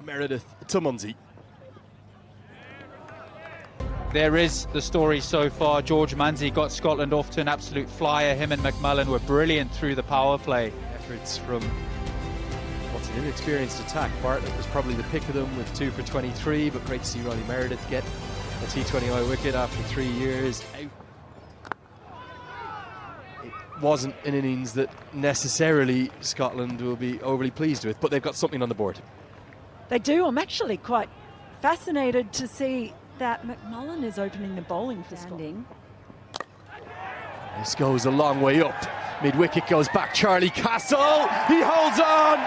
Meredith to Munsey. There is the story so far. George Munsey got Scotland off to an absolute flyer. Him and McMullen were brilliant through the power play. Efforts from what's an inexperienced attack. Bartlett was probably the pick of them with 2 for 23, but great to see Ronnie Meredith get a T20I wicket after 3 years out. It wasn't an innings that necessarily Scotland will be overly pleased with, but they've got something on the board. They do. I'm actually quite fascinated to see that McMullen is opening the bowling for Scotland. This goes a long way up. Mid-wicket goes back, Charlie Castle, he holds on!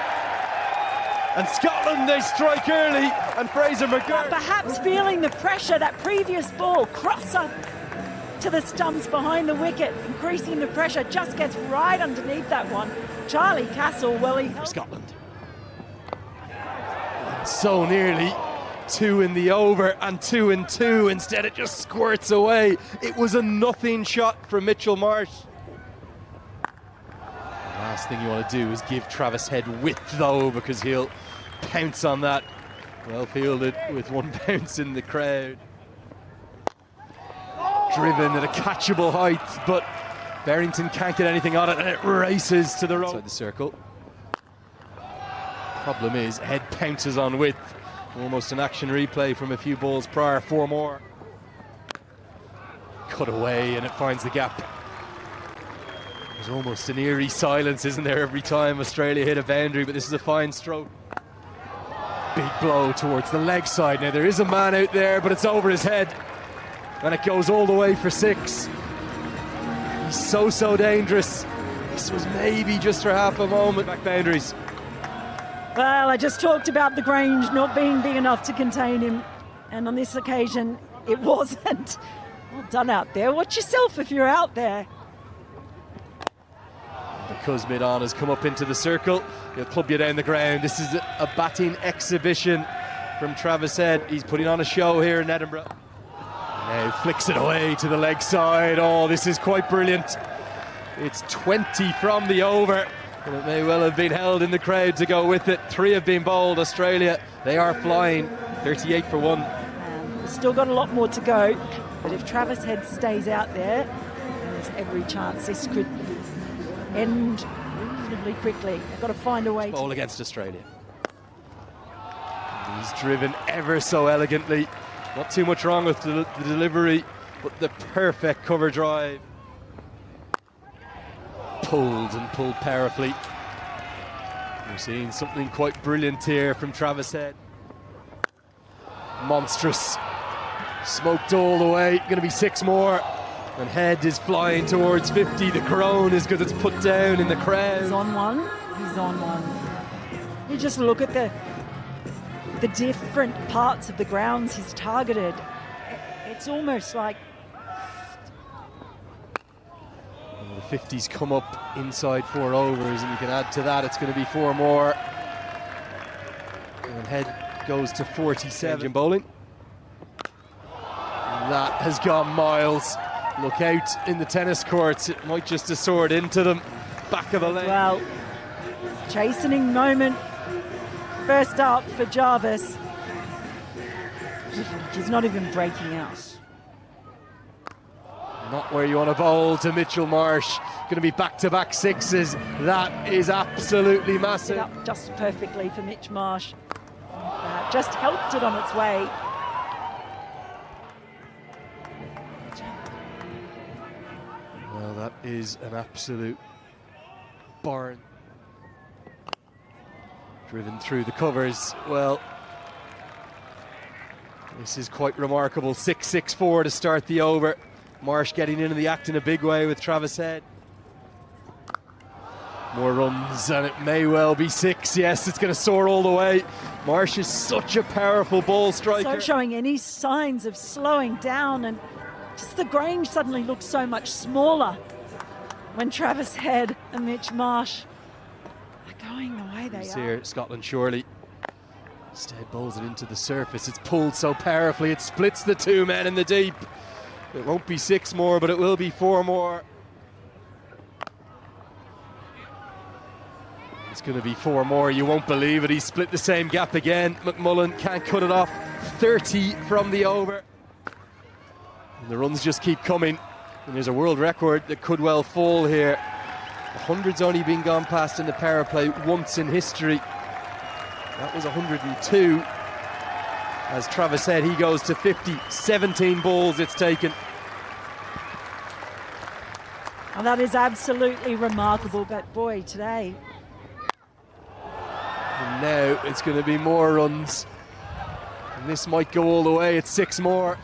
And Scotland, they strike early, and Fraser McGurk. Perhaps feeling the pressure, that previous ball, cross up to the stumps behind the wicket, increasing the pressure, just gets right underneath that one. Charlie Castle, well, he... For Scotland. So nearly 2 in the over and 2 in 2. Instead, it just squirts away. It was a nothing shot from Mitchell Marsh. The last thing you want to do is give Travis Head width, though, because he'll pounce on that. Well fielded with 1 bounce in the crowd. Driven at a catchable height, but Barrington can't get anything on it, and it races to the road. Outside the circle. Problem is, Head pounces on width. Almost an action replay from a few balls prior. 4 more. Cut away, and it finds the gap. There's almost an eerie silence, isn't there, every time Australia hit a boundary, but this is a fine stroke. Big blow towards the leg side. Now, there is a man out there, but it's over his head. And it goes all the way for 6. He's so dangerous. This was maybe just for half a moment. Back boundaries. Well, I just talked about the Grange not being big enough to contain him, and on this occasion it wasn't. Well done out there. Watch yourself if you're out there. Because mid-on has come up into the circle, he'll club you down the ground. This is a batting exhibition from Travis Head. He's putting on a show here in Edinburgh. Now flicks it away to the leg side. Oh, this is quite brilliant. It's 20 from the over. And it may well have been held in the crowd to go with it. 3 have been bowled. Australia, they are flying. 38 for 1. We've still got a lot more to go, but if Travis Head stays out there, there's every chance this could end reasonably quickly. They've got to find a way. Bowl against Australia. He's driven ever so elegantly. Not too much wrong with the delivery, but the perfect cover drive. Pulled and pulled powerfully. We're seeing something quite brilliant here from Travis Head. Monstrous. Smoked all the way. Going to be 6 more. And Head is flying towards 50. The crone is because it's put down in the crowd. He's on one. He's on one. You just look at the different parts of the grounds he's targeted. It's almost like the 50s come up inside 4 overs, and you can add to that, it's going to be 4 more. And Head goes to 47 in bowling. That has gone miles. Look out in the tennis courts, it might just have soared into them. Back of the lane. Well, chastening moment. First up for Jarvis. He's not even breaking out. Not where you want to bowl to Mitchell Marsh. Going to be back-to-back 6s. That is absolutely massive. Set up just perfectly for Mitch Marsh. Just helped it on its way. Well, that is an absolute barn. Driven through the covers. Well, this is quite remarkable. 6-6-4 to start the over. Marsh getting into the act in a big way with Travis Head. More runs, and it may well be 6. Yes, it's going to soar all the way. Marsh is such a powerful ball striker. Not showing any signs of slowing down, and just the Grange suddenly looks so much smaller when Travis Head and Mitch Marsh are going the way they are. Here, Scotland surely. Instead bowls it into the surface. It's pulled so powerfully, it splits the 2 men in the deep. It won't be 6 more, but it will be 4 more. It's going to be 4 more. You won't believe it. He split the same gap again. McMullen can't cut it off. 30 from the over. And the runs just keep coming. And there's a world record that could well fall here. 100's only been gone past in the power play once in history. That was 102. As Travis said, he goes to 50. 17 balls it's taken. And that is absolutely remarkable, but boy, today. And now it's going to be more runs. And this might go all the way. It's 6 more.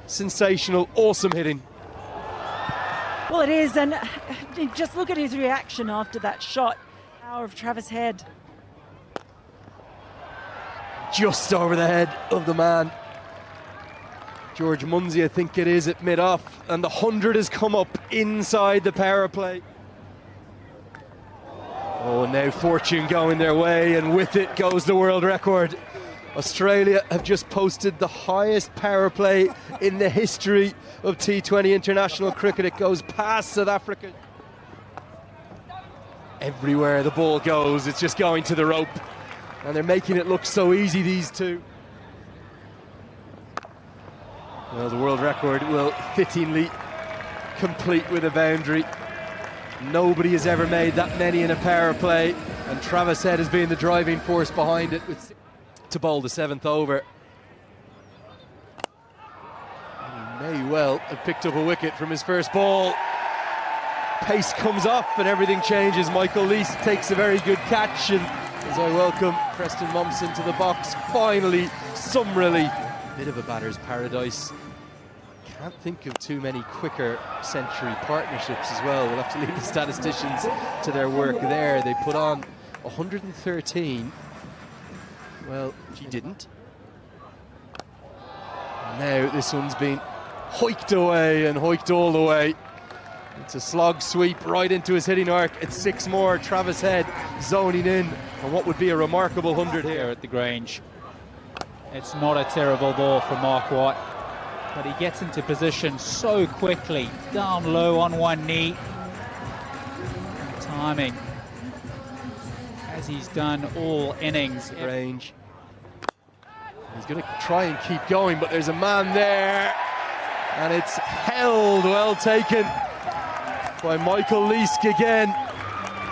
Sensational, awesome hitting. Well, it is, and just look at his reaction after that shot. Power of Travis Head. Just over the head of the man. George Munsey, I think it is, at mid-off. And the 100 has come up inside the power play. Oh, now fortune going their way, and with it goes the world record. Australia have just posted the highest power play in the history of T20 international cricket. It goes past South Africa. Everywhere the ball goes, it's just going to the rope. And they're making it look so easy, these two. Well, the world record will fittingly complete with a boundary. Nobody has ever made that many in a power play, and Travis Head has been the driving force behind it to bowl the 7th over. He may well have picked up a wicket from his first ball. Pace comes off and everything changes. Michael Lees takes a very good catch, and as I welcome Preston Mumpson to the box, finally some relief. Bit of a batter's paradise. Can't think of too many quicker century partnerships as well. We'll have to leave the statisticians to their work there. They put on 113. Well, she didn't. Now this one's been hoiked away and hoiked all the way. It's a slog sweep right into his hitting arc. It's 6 more. Travis Head zoning in on what would be a remarkable 100 here at the Grange. It's not a terrible ball from Mark Watt, but he gets into position so quickly, down low on one knee. Timing, as he's done all innings. Range. He's going to try and keep going, but there's a man there, and it's held. Well taken by Michael Leask again.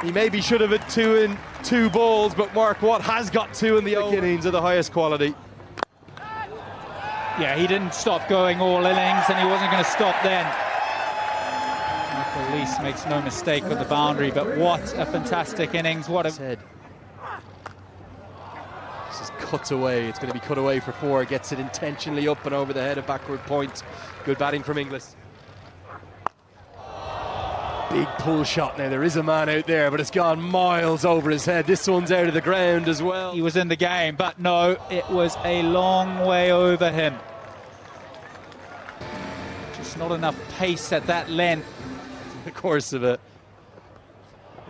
He maybe should have had 2 in 2 balls, but Mark Watt has got 2 in the innings of the highest quality. Yeah, he didn't stop going all innings, and he wasn't going to stop then. Michael Leask makes no mistake on the boundary, but what a fantastic innings. What a... This is cut away. It's going to be cut away for 4. Gets it intentionally up and over the head of backward point. Good batting from Inglis. Big pull shot now. There is a man out there, but it's gone miles over his head. This one's out of the ground as well. He was in the game, but no, it was a long way over him. Just not enough pace at that length. In the course of a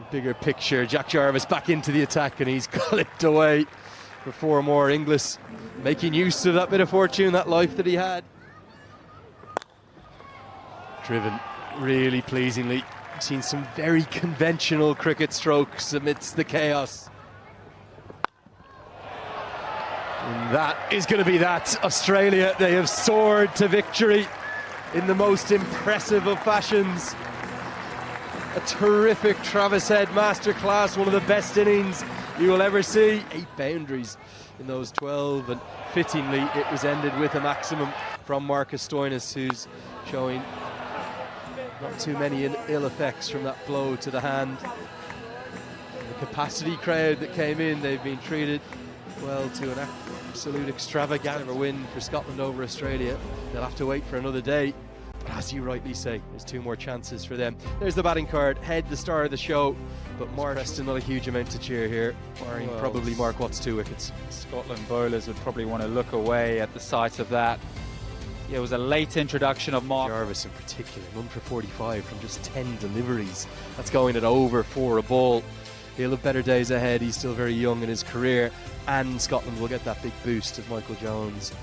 bigger picture, Jack Jarvis back into the attack, and he's clipped away for 4 more. Inglis making use of that bit of fortune, that life that he had. Driven really pleasingly. Seen some very conventional cricket strokes amidst the chaos. And that is going to be that. Australia, they have soared to victory in the most impressive of fashions. A terrific Travis Head masterclass, one of the best innings you will ever see. 8 boundaries in those 12, and fittingly it was ended with a maximum from Marcus Stoinis, who's showing not too many ill effects from that blow to the hand. The capacity crowd that came in, they've been treated well to an absolute extravaganza win for Scotland over Australia. They'll have to wait for another day. But as you rightly say, there's 2 more chances for them. There's the batting card. Head, the star of the show, but Mark Preston, not a huge amount to cheer here, barring probably Mark Watt's 2 wickets. Scotland bowlers would probably want to look away at the sight of that. Yeah, it was a late introduction of Mark Jarvis in particular, none for 45 from just 10 deliveries. That's going at over 4 a ball. He'll have better days ahead. He's still very young in his career, and Scotland will get that big boost of Michael Jones.